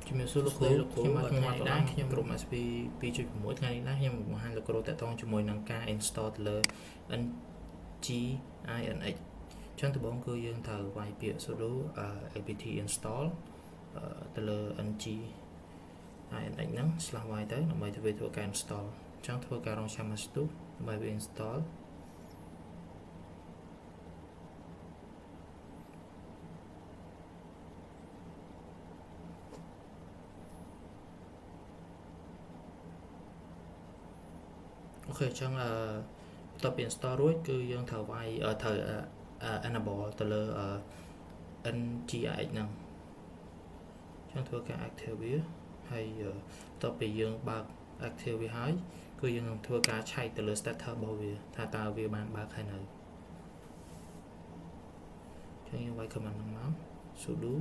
ជំរាបសួរលោកគ្រូខ្ញុំមកថ្ងៃនេះដែរខ្ញុំក្រុម SP 2.6 ថ្ងៃនេះដែរខ្ញុំបង្ហាញលោកគ្រូតកតងជាមួយនឹងការ install ទៅលើ NGINX ចឹងដំបូងគឺយើងត្រូវវាយពាក្យ sudo apt install ទៅលើ NGINX ហ្នឹង /y ទៅដើម្បីធ្វើការ install ចឹងធ្វើការរងចាំមួយទុះដើម្បីវា installអូខេចឹងបន្ទាប់ពី install រួចគឺយើងត្រូវវាយត្រូវ enable ទៅលើ NGINX ហ្នឹងចឹងធ្វើការ active វាហើយបន្ទាប់ពីយើងបើក active វាហើយគឺយើងនឹងធ្វើការឆែកទៅលើ status របស់វាថាតើវាបានបើកហើយនៅចឹងយើងវាយ command ហ្នឹងមក sudo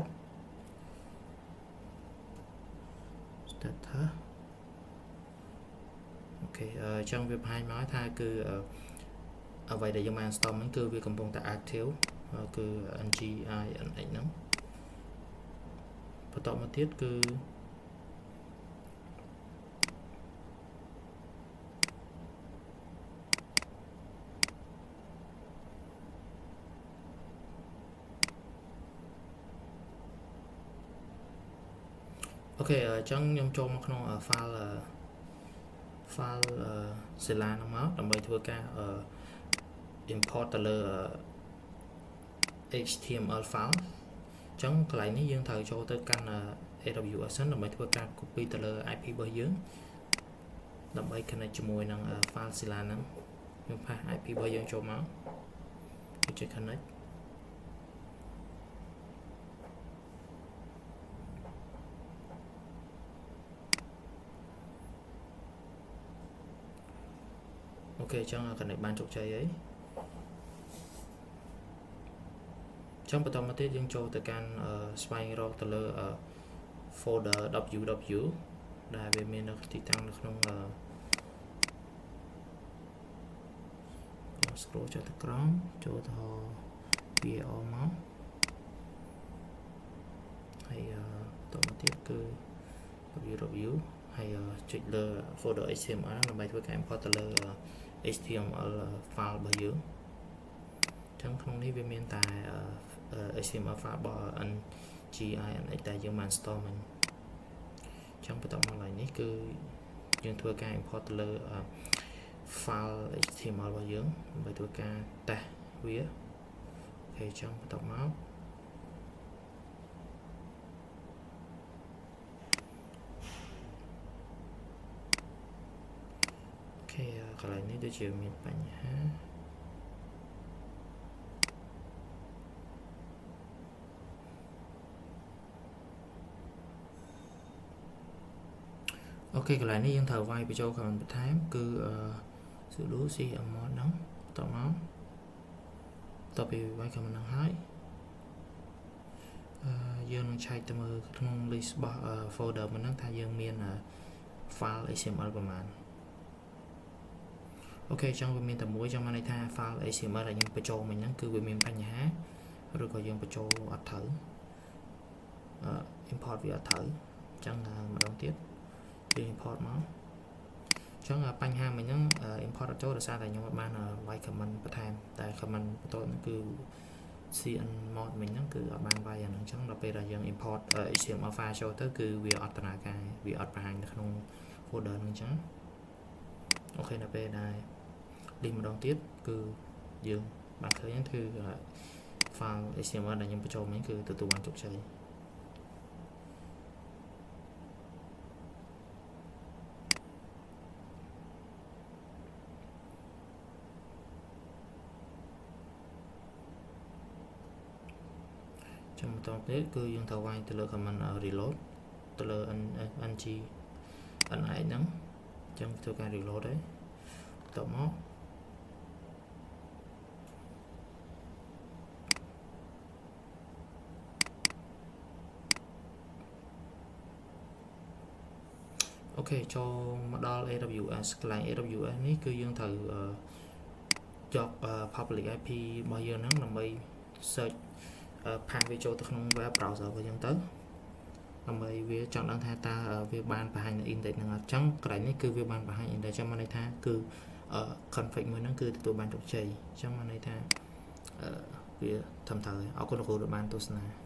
status អូខេចឹងវាបង្ហាញមកថាគឺអ្វីដែលយើងបាន install ហ្នឹងគឺវាកំពុងតែ active គឺ NGINX ហ្នឹងបន្តមកទៀតគឺអូខេចឹងខ្ញុំចូលមកក្នុង file Zilla ហ្នឹងមកដើម្បីធ្វើការimport ទៅលើ HTML file ចឹងកន្លែងនេះយើងត្រូវចូលទៅកាន់ AWS ដើម្បីធ្វើការ copy ទៅលើ IP របស់យើងដើម្បី connect ជាមួយនឹង file Zilla ហ្នឹងយើងផាស IP របស់យើងចូលមកវាជា connectអូខេចឹង connect បានជោគជ័យហើយចឹងបន្តមកទៀតយើងចូលទៅកាន់ស្វែងរកទៅលើ folder www ដែលវាមាននៅទីតាំងនៅក្នុងscroll ចុះទៅក្រោមចូលទៅ VAR មកហើយបន្តមកទៀតគឺ www ហើយចុចលើ folder HTML ដើម្បីធ្វើការ import ទៅលើ HTML file របស់យើងចឹងក្នុងនេះវាមានតែ HTML file របស់ NGINX ដែលយើងបាន install មិញចឹងបន្តមកឡើយនេះគឺយើងធ្វើការ import ទៅលើ file HTML របស់យើងដើម្បីធ្វើការ test វាអូខេចឹងបន្តមកកន្លែងនេះដូចជាមានបញ្ហាអូខេកន្លែងនេះយើងត្រូវវាយបញ្ចូល command បន្ថែមគឺ sudo cmod ហ្នឹងបន្តមកតទៅពីវាយ command ហ្នឹងហើយយើងនឹងឆែកទៅមើលក្នុង list របស់ folder ហ្នឹងថាយើងមាន file HTML ប្រមាណអូខេចឹងវាមានតែមួយចឹងបានន័យថា file HTML ដែលយើងបញ្ចូលមិញហ្នឹងគឺវាមានបញ្ហាឬក៏យើងបញ្ចូលអត់ត្រូវimport វាអត់ត្រូវចឹងម្ដងទៀតយើង import មកចឹងបញ្ហាមិញហ្នឹង import អត់ចូលដោយសារតែខ្ញុំអត់បានវាយ command បន្ថែមតែ command បន្ទាប់ហ្នឹងគឺ cmod មិញហ្នឹងគឺអត់បានវាយអាហ្នឹងចឹងដល់ពេលដែលយើង import HTML file ចូលទៅគឺវាអត់ដំណើរការវាអត់បង្ហាញនៅក្នុង folder ហ្នឹងចឹងអូខេដល់ពេលដែលលីកម្ដងទៀតគឺយើងបានឃើញគឺ file HTML ដែលខ្ញុំបញ្ចូលមិញគឺទទួលបានជោគជ័យចាំបន្តទៀតគឺយើងត្រូវវាយទៅលើ command reload ទៅលើ NGINX ហ្នឹងចឹងធ្វើការ reload ហើយបន្តមកអូខេចូលមកដល់ AWS កន្លែង AWS នេះគឺយើងត្រូវយក public IP របស់យើងហ្នឹងដើម្បី search ផាសវាចូលទៅក្នុង web browser របស់យើងទៅ ដើម្បីវាចង់ដឹងថាតើវាបានបង្ហាញនៅ index ហ្នឹងអត់ចឹងកន្លែងនេះគឺវាបានបង្ហាញ index ចឹងមកន័យថាគឺ config មួយហ្នឹងគឺទទួលបានជោគជ័យចឹងមកន័យថាវាត្រឹមត្រូវហើយអរគុណលោកគ្រូដែលបានទស្សនា